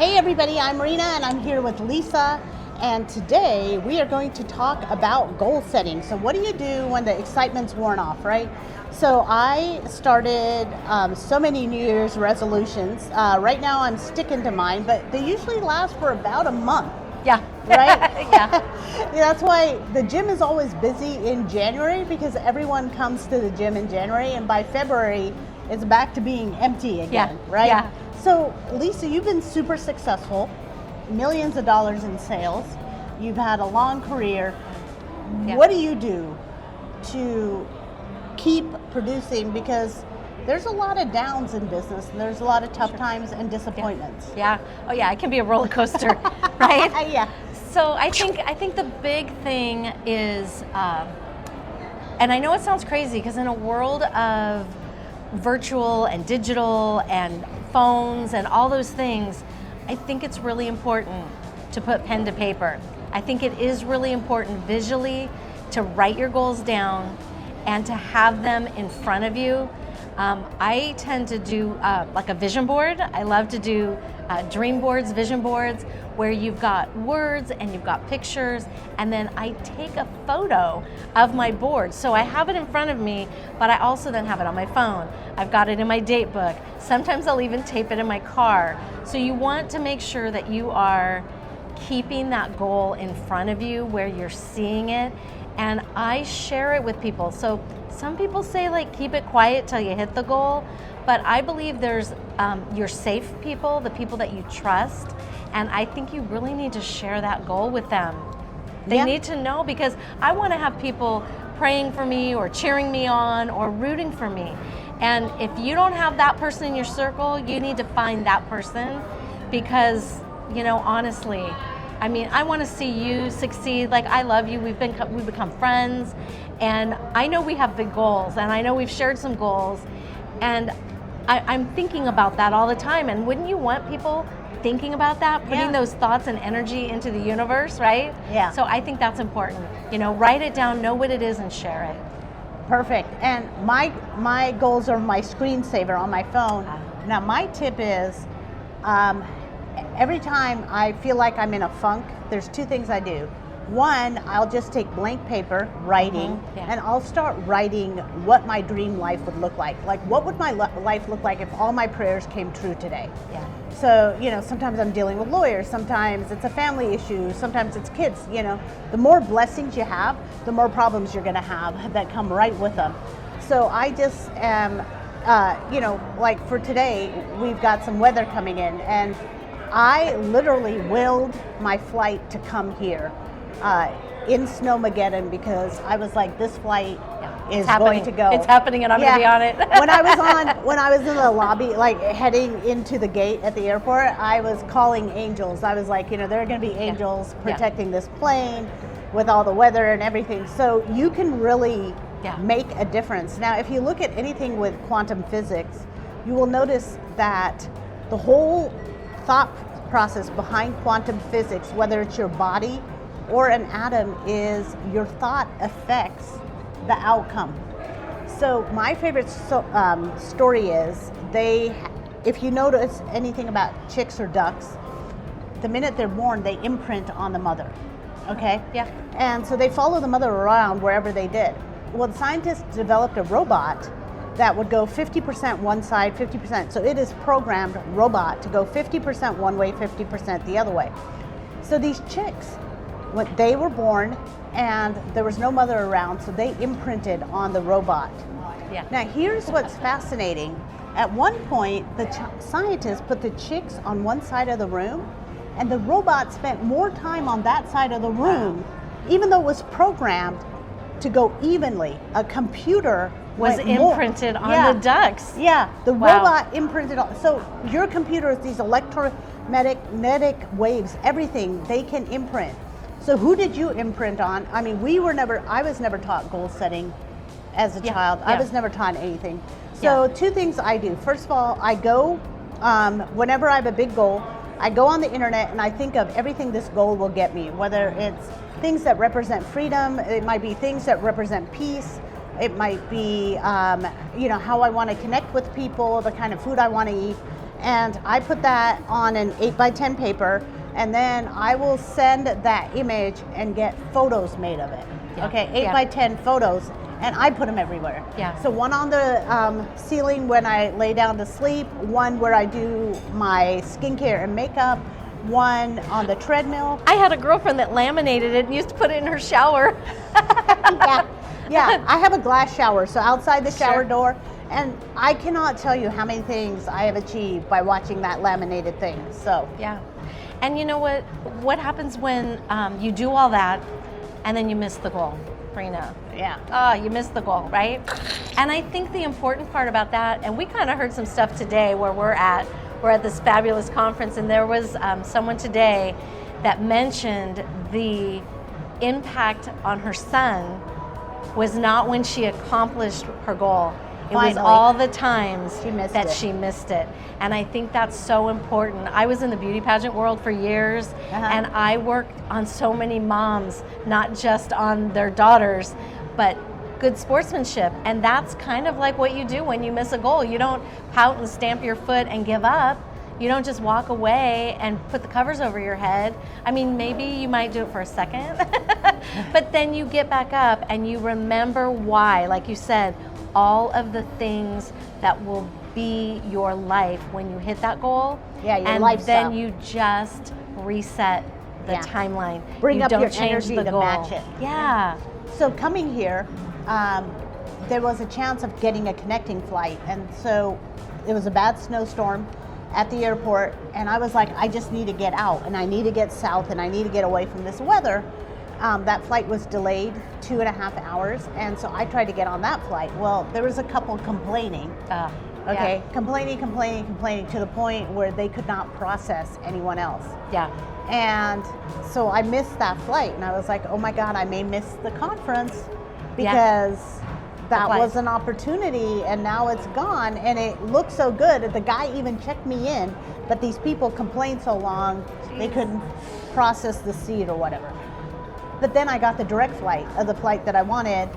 Hey everybody, I'm Marina and I'm here with Lisa, and today we are going to talk about goal setting. So what do you do when the excitement's worn off, right? So I started so many New Year's resolutions. Right now I'm sticking to mine, but they usually last for about a month. Yeah. Right? Yeah. That's why the gym is always busy in January, because everyone comes to the gym in January, and by February it's back to being empty again, right? Yeah. So Lisa, you've been super successful, millions of dollars in sales. You've had a long career. Yeah. What do you do to keep producing? Because there's a lot of downs in business, and there's a lot of tough times and disappointments. Yeah. Oh yeah, it can be a roller coaster, right? Yeah. So I think the big thing is, and I know it sounds crazy because in a world of virtual and digital and phones and all those things, I think it's really important to put pen to paper. I think it is really important visually to write your goals down and to have them in front of you. I tend to do like a vision board. I love to do dream boards, vision boards, where you've got words and you've got pictures, and then I take a photo of my board. So I have it in front of me, but I also then have it on my phone. I've got it in my date book. Sometimes I'll even tape it in my car. So you want to make sure that you are keeping that goal in front of you where you're seeing it, and I share it with people. So some people say like keep it quiet till you hit the goal, but I believe there's your safe people, the people that you trust, and I think you really need to share that goal with them. They need to know, because I want to have people praying for me or cheering me on or rooting for me. And if you don't have that person in your circle, you need to find that person, because, you know, honestly, I mean, I want to see you succeed. Like, I love you. We've become friends, and I know we have big goals, and I know we've shared some goals, and I'm thinking about that all the time. And wouldn't you want people thinking about that, putting those thoughts and energy into the universe, right? Yeah. So I think that's important. You know, write it down, know what it is, and share it. Perfect. And my goals are my screensaver on my phone. Now my tip is, every time I feel like I'm in a funk, there's two things I do. One, I'll just take blank paper, writing, and I'll start writing what my dream life would look like. Like, what would my life look like if all my prayers came true today? Yeah. So, you know, sometimes I'm dealing with lawyers, sometimes it's a family issue, sometimes it's kids, you know. The more blessings you have, the more problems you're gonna have that come right with them. So I just am, you know, like for today, we've got some weather coming in, and I literally willed my flight to come here in Snowmageddon, because I was like, this flight is going to go. It's happening, and I'm going to be on it. when I was in the lobby, like heading into the gate at the airport, I was calling angels. I was like, you know, there are going to be angels protecting this plane with all the weather and everything. So you can really make a difference. Now, if you look at anything with quantum physics, you will notice that the whole thought process behind quantum physics, whether it's your body or an atom, is your thought affects the outcome. So my favorite story is, if you notice anything about chicks or ducks, the minute they're born, they imprint on the mother, okay? Yeah. And so they follow the mother around wherever they did. Well, the scientists developed a robot that would go 50% one side, 50%. So it is programmed robot to go 50% one way, 50% the other way. So these chicks, when they were born, and there was no mother around, so they imprinted on the robot. Yeah. Now here's what's fascinating. At one point, the scientists put the chicks on one side of the room, and the robot spent more time on that side of the room, even though it was programmed to go evenly. A computer was imprinted on the ducks. Yeah, the robot imprinted on. So your computer is these electromagnetic waves, everything, they can imprint. So who did you imprint on? I mean, I was never taught goal setting as a child. I was never taught anything. So two things I do. First of all, I go, whenever I have a big goal, I go on the internet and I think of everything this goal will get me, whether it's things that represent freedom, it might be things that represent peace, it might be, you know, how I want to connect with people, the kind of food I want to eat. and I put that on an 8x10 paper, and then I will send that image and get photos made of it. Yeah. Okay, 8x10 photos, and I put them everywhere. Yeah. So one on the ceiling when I lay down to sleep, one where I do my skincare and makeup, one on the treadmill. I had a girlfriend that laminated it and used to put it in her shower. Yeah, I have a glass shower, so outside the shower Sure. door, and I cannot tell you how many things I have achieved by watching that laminated thing. So Yeah. And you know what? What happens when you do all that and then you miss the goal, Brina? yeah, Oh, you missed the goal, right? And I think the important part about that, and we kind of heard some stuff today where we're at this fabulous conference, and there was someone today that mentioned the impact on her son was not when she accomplished her goal. It was Finally. all the times She missed that it. she missed it. And I think that's so important. I was in the beauty pageant world for years, and I worked on so many moms, not just on their daughters, but good sportsmanship. And that's kind of like what you do when you miss a goal. You don't pout and stamp your foot and give up. You don't just walk away and put the covers over your head. I mean, maybe you might do it for a second, but then you get back up and you remember why, like you said, all of the things that will be your life when you hit that goal. Yeah, your and lifestyle. then you just reset the Yeah. timeline. Bring you up don't your change energy the to goal. match it. Yeah. So coming here, there was a chance of getting a connecting flight, and so it was a bad snowstorm at the airport, and I was like, I just need to get out, and I need to get south, and I need to get away from this weather. That flight was delayed 2.5 hours, and so I tried to get on that flight. Well, there was a couple complaining. Okay, complaining to the point where they could not process anyone else. Yeah. And so I missed that flight, and I was like, oh my God, I may miss the conference Yeah. because that flight. was an opportunity and now it's gone, and it looked so good. The guy even checked me in, but these people complained so long, they couldn't process the seat or whatever. But then I got the direct flight of the flight that I wanted,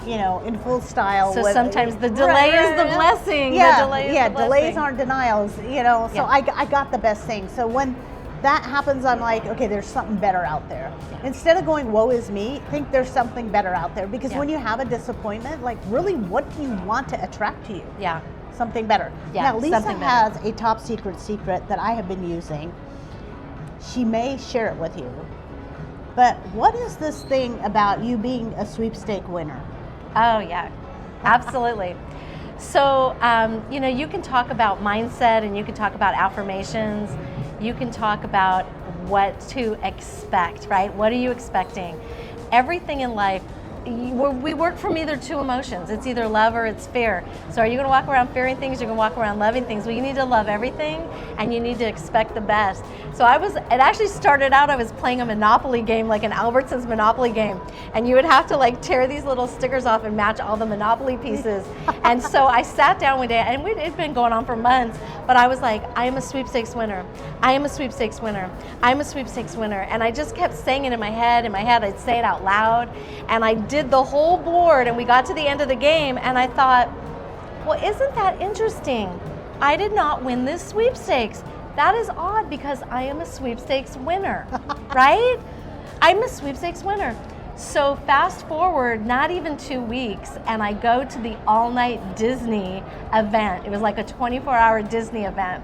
you know, in full style. So sometimes the delay is the blessing. Yeah, The delay is yeah, the delays blessing. aren't denials, you know, so Yeah. I got the best thing. So when that happens, I'm like, okay, there's something better out there. Yeah. Instead of going, woe is me, think there's something better out there. Because Yeah. when you have a disappointment, like really what do you want to attract to you? Yeah. Something better. Yeah, Now, Lisa something better. has a top secret that I have been using. She may share it with you. But what is this thing about you being a sweepstake winner? Oh, yeah, absolutely. So, you know, you can talk about mindset and you can talk about affirmations. You can talk about what to expect, right? What are you expecting? Everything in life, we work from either two emotions. It's either love or it's fear. So are you going to walk around fearing things? You're going to walk around loving things. Well, you need to love everything and you need to expect the best. So it actually started out, I was playing a Monopoly game, like an Albertsons Monopoly game. And you would have to like tear these little stickers off and match all the Monopoly pieces. And so I sat down one day, and it had been going on for months, but I was like, I am a sweepstakes winner. I am a sweepstakes winner. I'm a sweepstakes winner. And I just kept saying it in my head. I'd say it out loud. And I did the whole board, and we got to the end of the game, and I thought, well, isn't that interesting? I did not win this sweepstakes. That is odd because I am a sweepstakes winner, right? I'm a sweepstakes winner. So fast forward, not even 2 weeks, and I go to the all-night Disney event. It was like a 24-hour Disney event.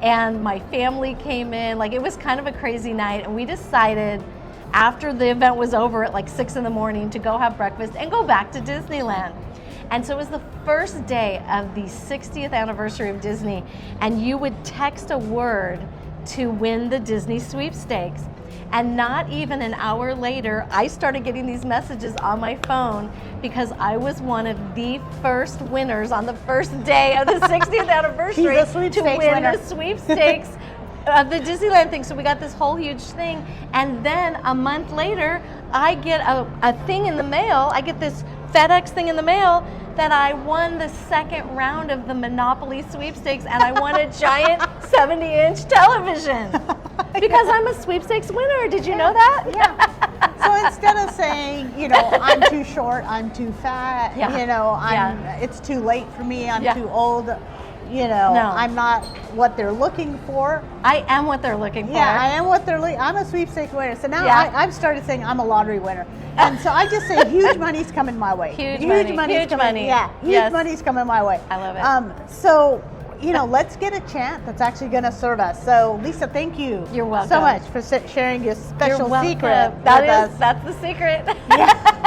And my family came in, like it was kind of a crazy night, and we decided after the event was over at like 6 in the morning to go have breakfast and go back to Disneyland. And so it was the first day of the 60th anniversary of Disney, and you would text a word to win the Disney sweepstakes. And not even an hour later, I started getting these messages on my phone because I was one of the first winners on the first day of the 60th anniversary She's a sweepstakes to win winner. the sweepstakes of the Disneyland thing. So we got this whole huge thing. And then a month later, I get a thing in the mail. I get this FedEx thing in the mail that I won the second round of the Monopoly sweepstakes, and I won a giant 70-inch television because I'm a sweepstakes winner. Did you know that? Yeah. So instead of saying, you know, I'm too short, I'm too fat, Yeah. you know, Yeah. it's too late for me, I'm Yeah. too old, You know, No. I'm not what they're looking for. I am what they're looking for. Yeah, I am what they're looking. I'm a sweepstakes winner. So now Yeah. I've started saying I'm a lottery winner, and so I just say huge money's coming my way. Huge money. money's Huge coming, money. Yeah, huge Yes. money's coming my way. I love it. So, you know, let's get a chant that's actually going to serve us. So, Lisa, thank you. You're welcome. so much for sharing your special You're welcome. secret That with is, us. that's the secret. Yeah.